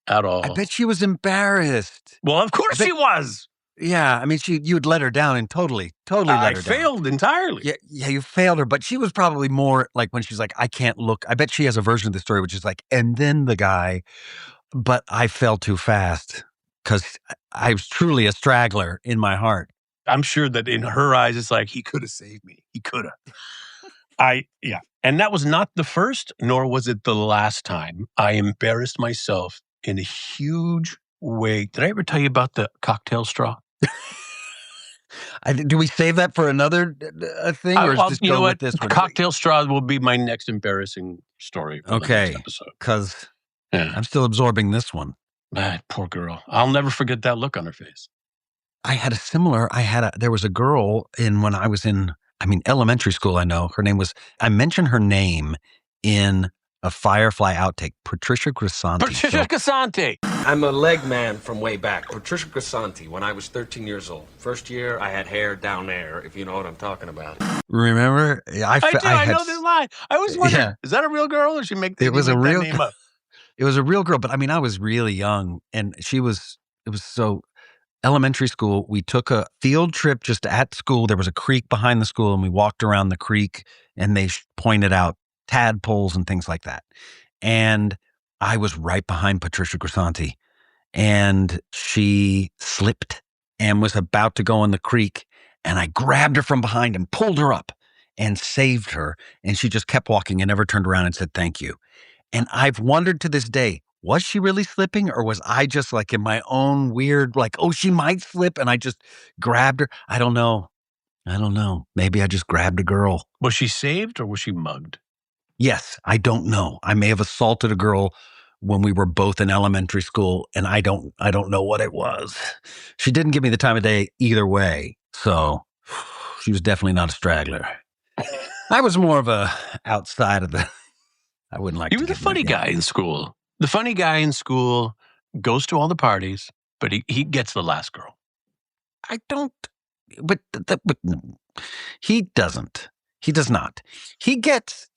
at all. I bet she was embarrassed. Well, of course she was. Yeah, I mean, you'd let her down and totally let her down. I failed entirely. Yeah, you failed her, but she was probably more like when she's like, I can't look. I bet she has a version of the story which is like, and then the guy, but I fell too fast because I was truly a straggler in my heart. I'm sure that in her eyes, it's like, he could have saved me. He could have. Yeah. And that was not the first, nor was it the last time I embarrassed myself in a huge way. Did I ever tell you about the cocktail straw? Do we save that for another thing, or just go with this one? Cocktail straw will be my next embarrassing story for the next episode. Because I'm still absorbing this one. Poor girl. I'll never forget that look on her face. There was a girl when I was in, elementary school, I mentioned her name in a Firefly outtake, Patricia Grisanti. Grisanti! I'm a leg man from way back. Patricia Grisanti, when I was 13 years old. First year, I had hair down there, if you know what I'm talking about. Remember? I know this line. I was wondering, is that a real girl or did it was a real name up? It was a real girl, but I was really young, and it was so elementary school. We took a field trip just at school. There was a creek behind the school, and we walked around the creek, and they pointed out tadpoles and things like that. And I was right behind Patricia Grisanti, and she slipped and was about to go in the creek, and I grabbed her from behind and pulled her up and saved her. And she just kept walking and never turned around and said, thank you. And I've wondered to this day, was she really slipping, or was I just like in my own weird, like, oh, she might slip, and I just grabbed her? I don't know. Maybe I just grabbed a girl. Was she saved or was she mugged? Yes, I don't know. I may have assaulted a girl when we were both in elementary school, and I don't know what it was. She didn't give me the time of day either way, so she was definitely not a straggler. I was more of a outside of the. I wouldn't like. You were the funny guy in school. The funny guy in school goes to all the parties, but he gets the last girl. I don't. But he doesn't. He does not. He gets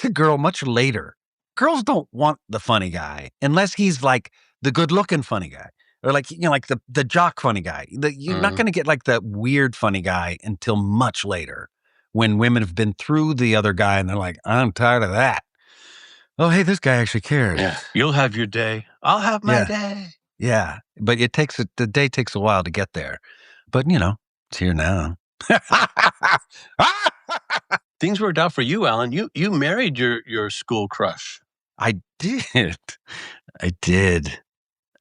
a girl much later. Girls don't want the funny guy unless he's like the good-looking funny guy, or like like the jock funny guy. You're not going to get like the weird funny guy until much later, when women have been through the other guy and they're like, I'm tired of that. Oh, hey, this guy actually cares. Yeah, you'll have your day. I'll have my day. Yeah, but the day takes a while to get there. But it's here now. Things worked out for you, Alan. You married your school crush. I did.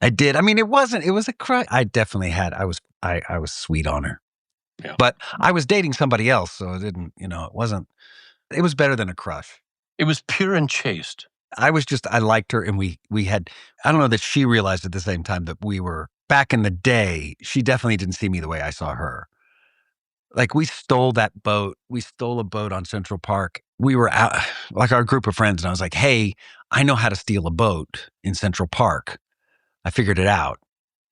I mean, it was a crush. I definitely had. I was sweet on her. Yeah. But I was dating somebody else, so it didn't, it wasn't. It was better than a crush. It was pure and chaste. I liked her, and we had, I don't know that she realized at the same time that we were, back in the day, she definitely didn't see me the way I saw her. Like, we stole that boat. We stole a boat on Central Park. We were out, like our group of friends, and I was like, hey, I know how to steal a boat in Central Park. I figured it out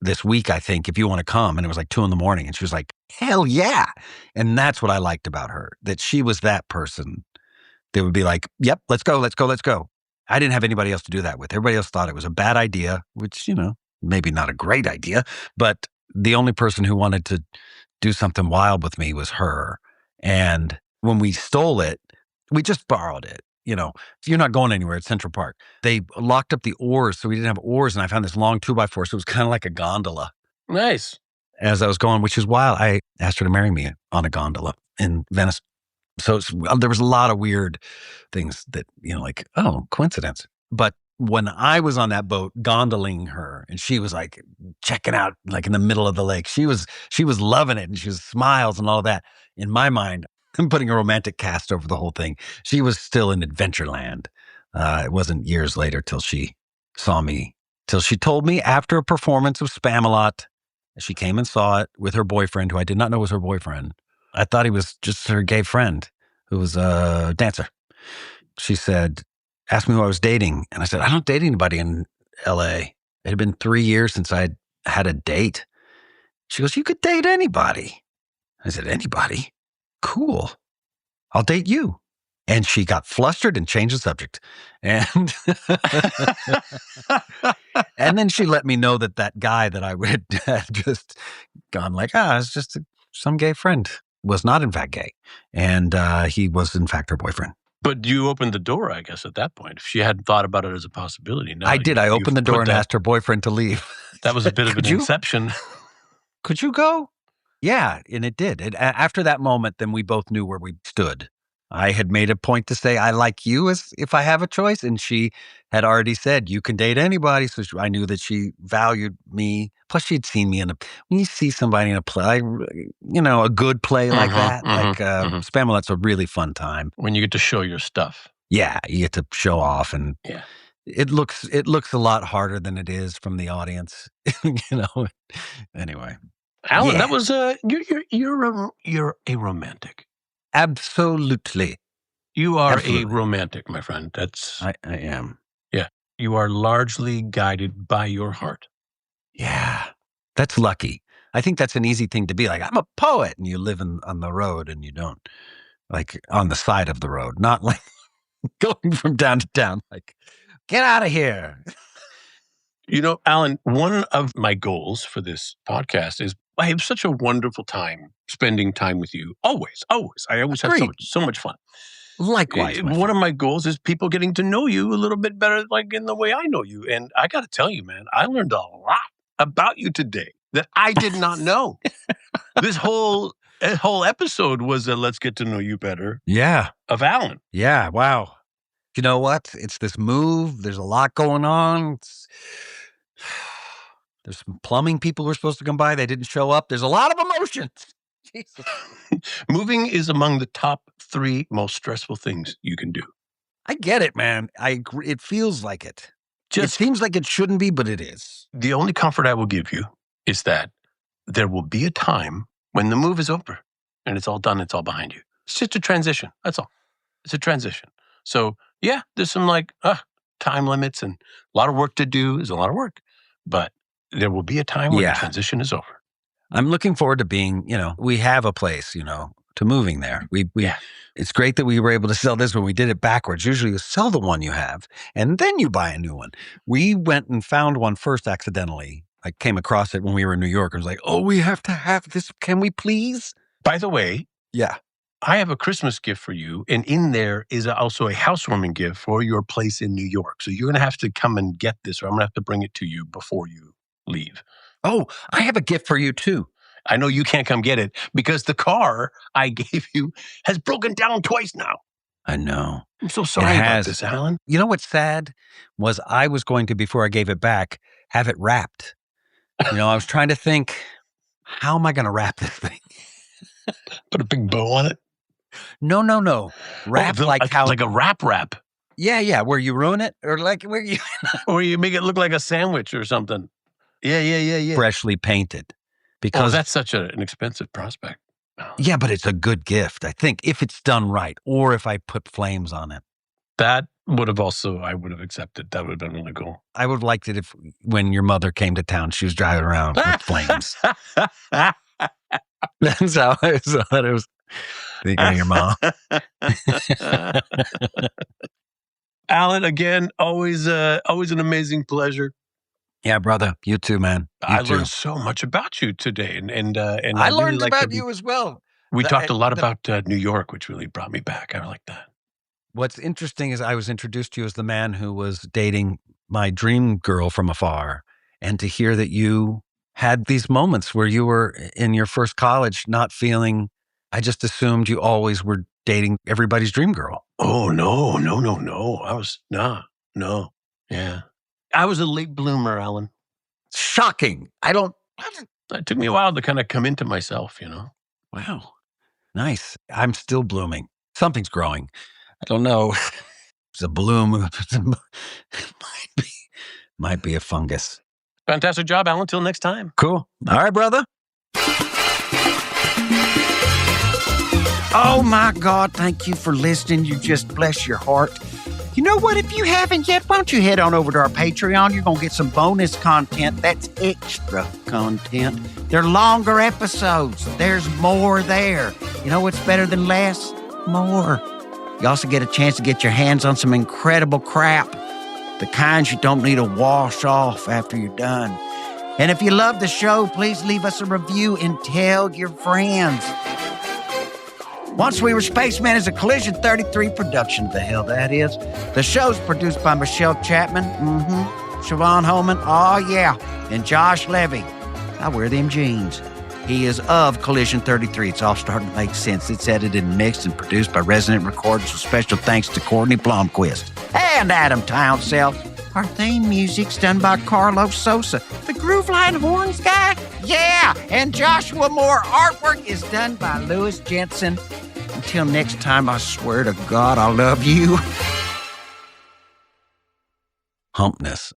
this week, I think, if you want to come. And it was like 2 a.m. And she was like, hell yeah. And that's what I liked about her, that she was that person that would be like, yep, let's go. I didn't have anybody else to do that with. Everybody else thought it was a bad idea, which, maybe not a great idea, but the only person who wanted to do something wild with me was her. And when we stole it, we just borrowed it. You're not going anywhere at Central Park. They locked up the oars, so we didn't have oars. And I found this long 2x4, so it was kind of like a gondola. Nice. As I was going, which is wild. I asked her to marry me on a gondola in Venice. So there was a lot of weird things that, like, oh, coincidence. But when I was on that boat gondoling her, and she was like checking out, like in the middle of the lake, she was loving it, and she was smiles and all that. In my mind, I'm putting a romantic cast over the whole thing. She was still in Adventureland. It wasn't years later till she saw me, till she told me after a performance of Spamalot, she came and saw it with her boyfriend, who I did not know was her boyfriend. I thought he was just her gay friend who was a dancer. She said, asked me who I was dating. And I said, I don't date anybody in LA. It had been 3 years since I had a date. She goes, you could date anybody. I said, anybody? Cool. I'll date you. And she got flustered and changed the subject. And and then she let me know that guy that I had just gone like, it's just some gay friend. Was not in fact gay. And he was in fact her boyfriend. But you opened the door, I guess, at that point. If she hadn't thought about it as a possibility. No, I did. I opened the door and asked her boyfriend to leave. That was a bit of an inception. Could you go? Yeah, and it did. After that moment, then we both knew where we stood. I had made a point to say, I like you as if I have a choice. And she had already said, you can date anybody. So I knew that she valued me. Plus, she'd seen me when you see somebody in a play, a good play like that, Spamalot's a really fun time. When you get to show your stuff. Yeah, you get to show off. And it looks a lot harder than it is from the audience, Anyway. Alan, that was, you're a romantic. Absolutely. You are a romantic, my friend. I am. Yeah. You are largely guided by your heart. Yeah. That's lucky. I think that's an easy thing to be like, I'm a poet, and you live on the road and you don't, like on the side of the road, not like going from town to town, like, get out of here. Alan, one of my goals for this podcast is I have such a wonderful time spending time with you. Always. I always have so much fun. Likewise. One of my goals is people getting to know you a little bit better, like in the way I know you. And I got to tell you, man, I learned a lot about you today that I did not know. This whole episode was a let's get to know you better. Yeah. Of Alan. Yeah. Wow. You know what? It's this move. There's a lot going on. There's some plumbing people who were supposed to come by. They didn't show up. There's a lot of emotions. Jesus. Moving is among the top 3 most stressful things you can do. I get it, man. I agree. It feels like it. It Just seems like it shouldn't be, but it is. The only comfort I will give you is that there will be a time when the move is over and it's all done. It's all behind you. It's just a transition. That's all. It's a transition. So yeah, there's some time limits and a lot of work to do. There's a lot of work, but there will be a time when the transition is over. I'm looking forward to being, we have a place, to moving there. It's great that we were able to sell this when we did it backwards. Usually you sell the one you have and then you buy a new one. We went and found one first accidentally. I came across it when we were in New York. I was like, oh, we have to have this. Can we please? By the way. Yeah. I have a Christmas gift for you, and in there is also a housewarming gift for your place in New York. So you're going to have to come and get this, or I'm going to have to bring it to you before you leave. Oh, I have a gift for you, too. I know you can't come get it because the car I gave you has broken down twice now. I know. I'm so sorry about this, Alan. You know what's sad was I was going to, before I gave it back, have it wrapped. I was trying to think, how am I going to wrap this thing? Put a big bow on it? No. Wrap like a wrap. Yeah, where you ruin it or like where you or you make it look like a sandwich or something. Yeah. Freshly painted. Because that's such an expensive prospect. Yeah, but it's a good gift, I think, if it's done right or if I put flames on it. That would have I would have accepted. That would have been really cool. I would have liked it if when your mother came to town, she was driving around with flames. That's how I thought it was. Thinking of your mom. Alan, again, always an amazing pleasure. Yeah, brother. You too, man. I learned so much about you today. And I learned about you as well. We talked a lot about New York, which really brought me back. I like that. What's interesting is I was introduced to you as the man who was dating my dream girl from afar. And to hear that you had these moments where you were in your first college not feeling, I just assumed you always were dating everybody's dream girl. Oh, no. I was, no. Yeah. I was a late bloomer, Alan. Shocking. It took me a while to kind of come into myself, Wow. Nice. I'm still blooming. Something's growing. I don't know. It's a bloom. Might be a fungus. Fantastic job, Alan. Till next time. Cool. All right, brother. Oh, my God. Thank you for listening. You just bless your heart. You know what? If you haven't yet, why don't you head on over to our Patreon? You're going to get some bonus content. That's extra content. They're longer episodes. There's more there. You know what's better than less? More. You also get a chance to get your hands on some incredible crap. The kinds you don't need to wash off after you're done. And if you love the show, please leave us a review and tell your friends. Once We Were Spacemen is a Collision 33 production. The hell that is. The show's produced by Michelle Chapman, Siobhan Holman, oh yeah, and Josh Levy. I wear them jeans. He is of Collision 33. It's all starting to make sense. It's edited and mixed and produced by Resident Recorders with special thanks to Courtney Blomquist and Adam Townsell. Our theme music's done by Carlos Sosa. The Groove Line Horns guy? Yeah, and Joshua Moore. Artwork is done by Louis Jensen. Until next time, I swear to God, I love you. Humpness.